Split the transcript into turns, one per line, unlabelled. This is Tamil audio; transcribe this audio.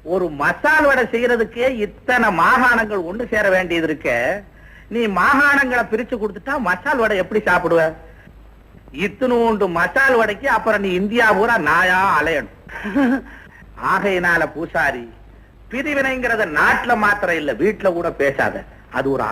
ஒரு மசால் வடை செய்யறதுக்கே இத்தனை மாகாணங்கள் ஒண்ணு சேர வேண்டியது இருக்க, நீ மாகாணங்களை பிரிச்சு கொடுத்துட்டா மசால் வடை எப்படி சாப்பிடுவ? இத்தனோண்டு மசால் வடைக்கு அப்புறம் நீ இந்தியா பூரா நாயா அலையணும். ஆகையினால பூசாரி, பிரிவினைங்கிறத நாட்டுல மாத்திரம் இல்ல, வீட்டுல கூட பேசாத. அது ஒரு